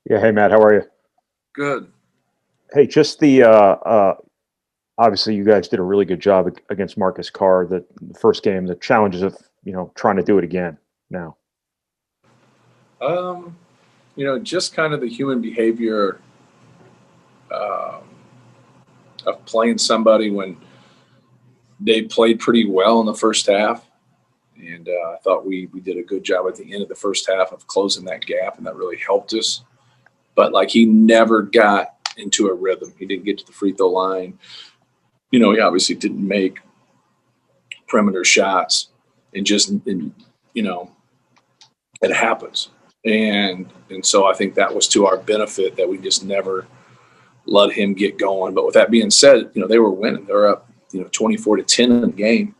Yeah. Hey, Matt, how are you? Good. Hey, just obviously you guys did a really good job against Marcus Carr. The first game, the challenges of trying to do it again now. Um, just kind of the human behavior um, of playing somebody when they played pretty well in the first half. And I thought we did a good job at the end of the first half of closing that gap, and that really helped us. But like he never got into a rhythm. He didn't get to the free throw line. He obviously didn't make perimeter shots, and you know, it happens. And so I think that was to our benefit that we just never let him get going. But with that being said, they were winning. They were up, 24-10 in the game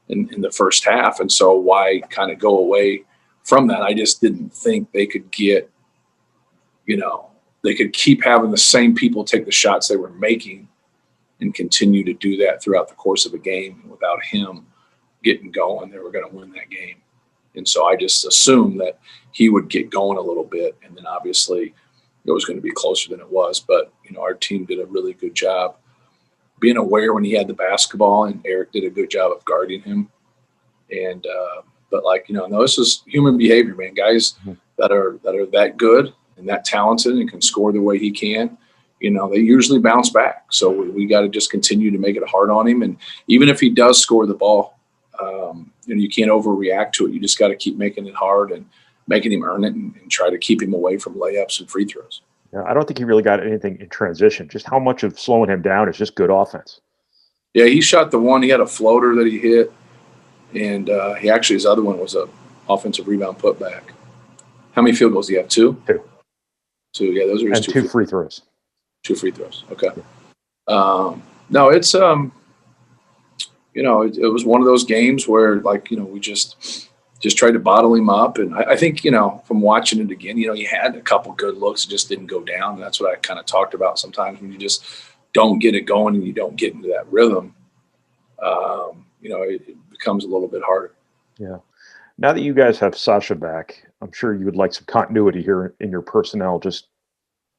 in the first half. And so why kind of go away from that? I just didn't think they could they could keep having the same people take the shots they were making and continue to do that throughout the course of a game. Without him getting going, they were going to win that game. And so I just assumed that he would get going a little bit. And then obviously it was going to be closer than it was. But, our team did a really good job being aware when he had the basketball, and Eric did a good job of guarding him. And, but no, this is human behavior, man. Guys that are that good and that talented and can score the way he can, they usually bounce back. So we got to just continue to make it hard on him. And even if he does score the ball, you can't overreact to it. You just got to keep making it hard and making him earn it, and try to keep him away from layups and free throws. Yeah, I don't think he really got anything in transition. Just how much of slowing him down is just good offense. Yeah, he shot the one. He had a floater that he hit, and his other one was a offensive rebound putback. How many field goals do you have? Two? Two, yeah, those are his and two free throws. Two free throws, okay. No, it's it was one of those games where we just tried to bottle him up. And I think, from watching it again, he had a couple good looks, it just didn't go down. And that's what I kind of talked about sometimes when you just don't get it going and you don't get into that rhythm, it becomes a little bit harder. Yeah. Now that you guys have Sasha back, I'm sure you would like some continuity here in your personnel. Just,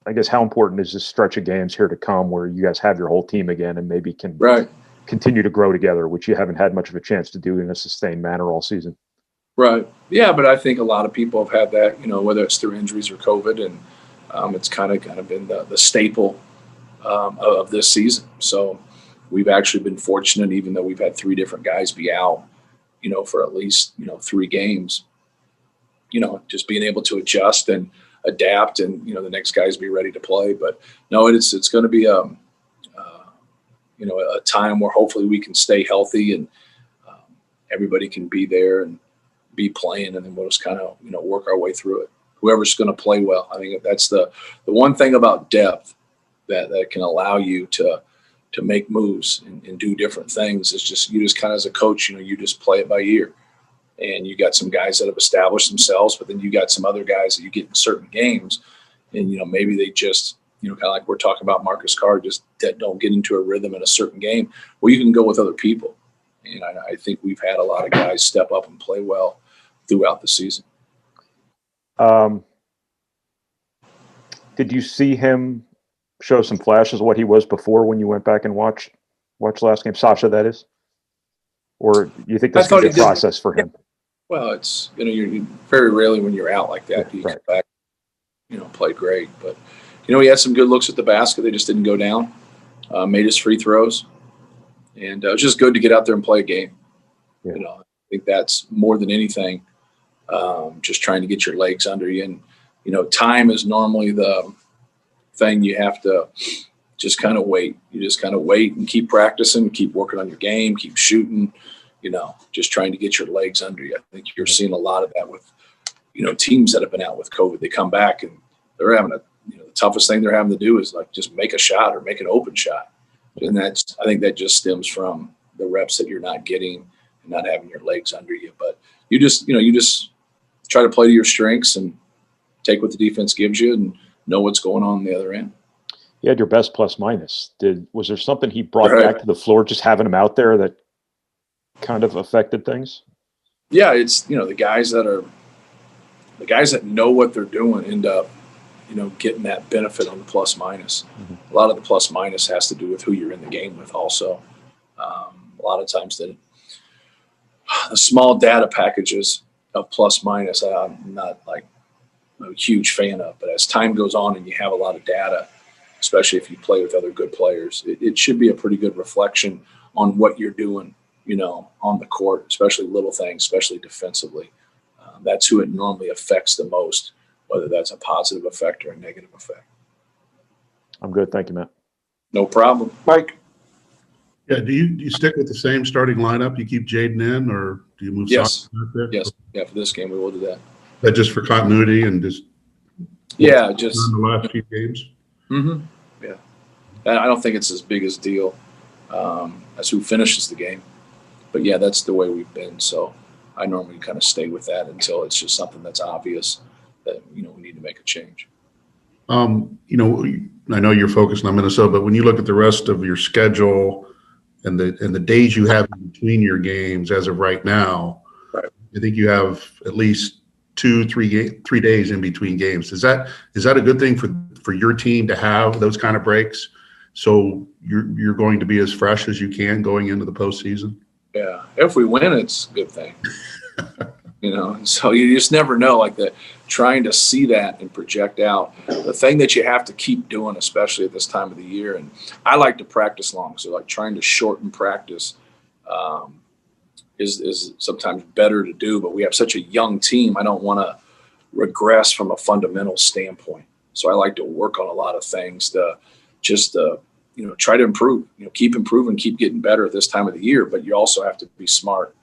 I guess, how important is this stretch of games here to come where you guys have your whole team again and maybe can continue to grow together, which you haven't had much of a chance to do in a sustained manner all season? Right. Yeah, but I think a lot of people have had that, whether it's through injuries or COVID, and it's kind of been the staple of this season. So we've actually been fortunate, even though we've had three different guys be out, for at least, 3 games, just being able to adjust and adapt, and, the next guys be ready to play. But no, it's going to be a time where hopefully we can stay healthy, and everybody can be there and be playing, and then we'll just kind of, work our way through it. Whoever's going to play well. I think that's the one thing about depth that can allow you to make moves and do different things. It's just, you just kind of, as a coach, you just play it by ear. And you got some guys that have established themselves, but then you got some other guys that you get in certain games, and, maybe they just, kind of like we're talking about Marcus Carr, just that don't get into a rhythm in a certain game. Well, you can go with other people. And I think we've had a lot of guys step up and play well throughout the season. Did you see him show some flashes of what he was before when you went back and watched last game? Sasha, that is? Or you think this is a process for him? Well, it's, you're very rarely when you're out like that, do you come back, play great. But, he had some good looks at the basket. They just didn't go down. Made his free throws. And it was just good to get out there and play a game. Yeah. I think that's more than anything, just trying to get your legs under you. And, time is normally the thing you have to just kind of wait. You just kind of wait and keep practicing, keep working on your game, keep shooting, just trying to get your legs under you. I think you're seeing a lot of that with, teams that have been out with COVID. They come back and they're having the toughest thing they're having to do is just make a shot or make an open shot. And I think that just stems from the reps that you're not getting and not having your legs under you. But you just try to play to your strengths and take what the defense gives you and know what's going on the other end. You had your best plus minus. Was there something he brought back to the floor, just having him out there, that kind of affected things? Yeah, it's the guys that know what they're doing end up getting that benefit on the plus minus. A lot of the plus minus has to do with who you're in the game with also. A lot of times the small data packages of plus minus, I'm not like a huge fan of, but as time goes on and you have a lot of data, especially if you play with other good players, it should be a pretty good reflection on what you're doing, on the court, especially little things, especially defensively. That's who it normally affects the most, whether that's a positive effect or a negative effect. I'm good. Thank you, Matt. No problem. Mike? Yeah, do you stick with the same starting lineup? You keep Jaden in, or do you move? Yes. Out there? Yes. Yeah, for this game, we will do that. That just for continuity and just just the last few games. Mm-hmm. Yeah, and I don't think it's as big as deal as who finishes the game, but yeah, that's the way we've been. So I normally kind of stay with that until it's just something that's obvious that we need to make a change. I know you're focused on Minnesota, but when you look at the rest of your schedule and the days you have in between your games as of right now, right. I think you have at least 3 days in between games. Is that a good thing for your team to have those kind of breaks? So you're going to be as fresh as you can going into the postseason? Yeah. If we win, it's a good thing. So you just never know, like trying to see that and project out. The thing that you have to keep doing, especially at this time of the year, and I like to practice long, so like trying to shorten practice is sometimes better to do, but we have such a young team. I don't want to regress from a fundamental standpoint. So I like to work on a lot of things to just try to improve, keep improving, keep getting better at this time of the year, but you also have to be smart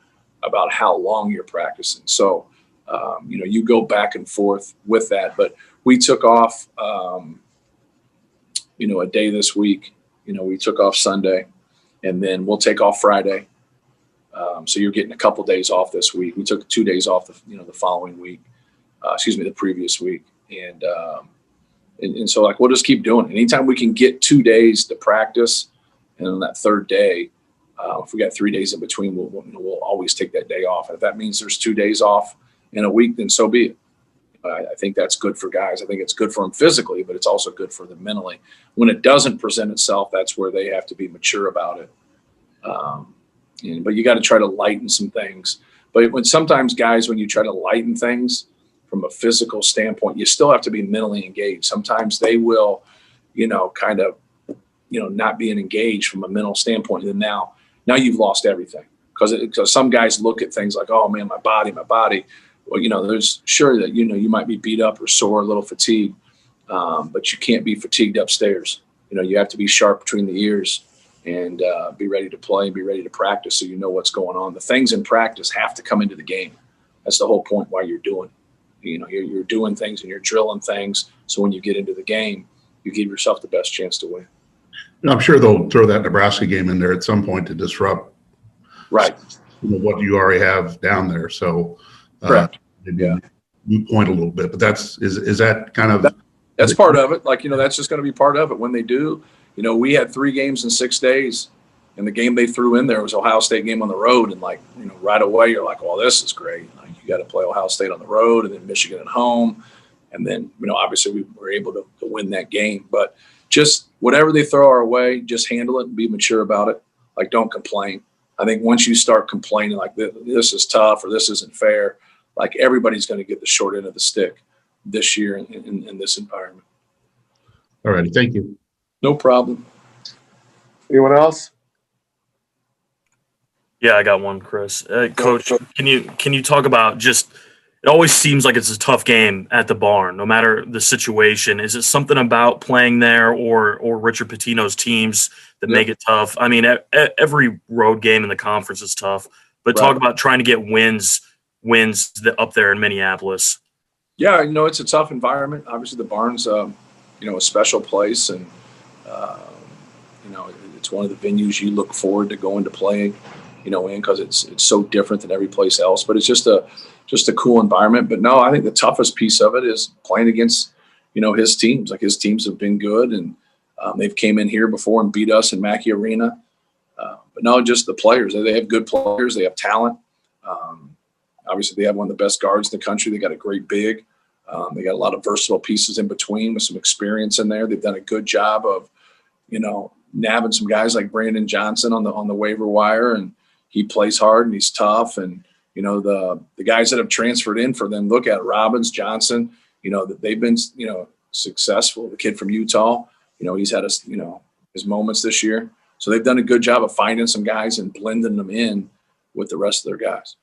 about how long you're practicing. So, you go back and forth with that, but we took off, a day this week. We took off Sunday, and then we'll take off Friday. So you're getting a couple days off this week. We took 2 days off the following week, the previous week. And so like, we'll just keep doing it. Anytime we can get 2 days to practice, and on that third day, if we got 3 days in between, we'll always take that day off. And if that means there's 2 days off in a week, then so be it. I think that's good for guys. I think it's good for them physically, but it's also good for them mentally. When it doesn't present itself, that's where they have to be mature about it. But you got to try to lighten some things. But sometimes guys, when you try to lighten things from a physical standpoint, you still have to be mentally engaged. Sometimes they will, not being engaged from a mental standpoint. And then now you've lost everything, because some guys look at things like, oh man, my body. Well, there's sure that, you might be beat up or sore, a little fatigued, but you can't be fatigued upstairs. You have to be sharp between the ears and be ready to play and be ready to practice, so you know what's going on. The things in practice have to come into the game. That's the whole point why you're doing it. You're doing things and you're drilling things, so when you get into the game, you give yourself the best chance to win. I'm sure they'll throw that Nebraska game in there at some point to disrupt right what you already have down there. So correct. Maybe you point a little bit, but is that kind of that's part of it. Like, that's just going to be part of it when they do. We had 3 games in 6 days, and the game they threw in there was Ohio State game on the road. And right away you're like, well, this is great. Like, you got to play Ohio State on the road, and then Michigan at home. And then, obviously we were able to win that game, but just whatever they throw our way, just handle it and be mature about it. Like, don't complain. I think once you start complaining like this is tough or this isn't fair, like, everybody's going to get the short end of the stick this year in this environment. All righty. Thank you. No problem. Anyone else? Yeah, I got one, Chris. Coach, can you talk about just – it always seems like it's a tough game at the Barn, no matter the situation. Is it something about playing there or Richard Pitino's teams that make it tough? I mean, every road game in the conference is tough, but talk about trying to get wins up there in Minneapolis. Yeah, it's a tough environment. Obviously, the Barn's, a special place, and it's one of the venues you look forward to going to play, in, because it's so different than every place else. But it's just a cool environment. But no, I think the toughest piece of it is playing against, his teams. Like, his teams have been good, and they've came in here before and beat us in Mackey Arena. But no, just the players. They have good players. They have talent. Obviously, they have one of the best guards in the country. They got a great big. They got a lot of versatile pieces in between with some experience in there. They've done a good job of, nabbing some guys like Brandon Johnson on the waiver wire, and he plays hard and he's tough. And, the guys that have transferred in for them, look at Robbins, Johnson, that they've been, successful. The kid from Utah, he's had his moments this year. So they've done a good job of finding some guys and blending them in with the rest of their guys.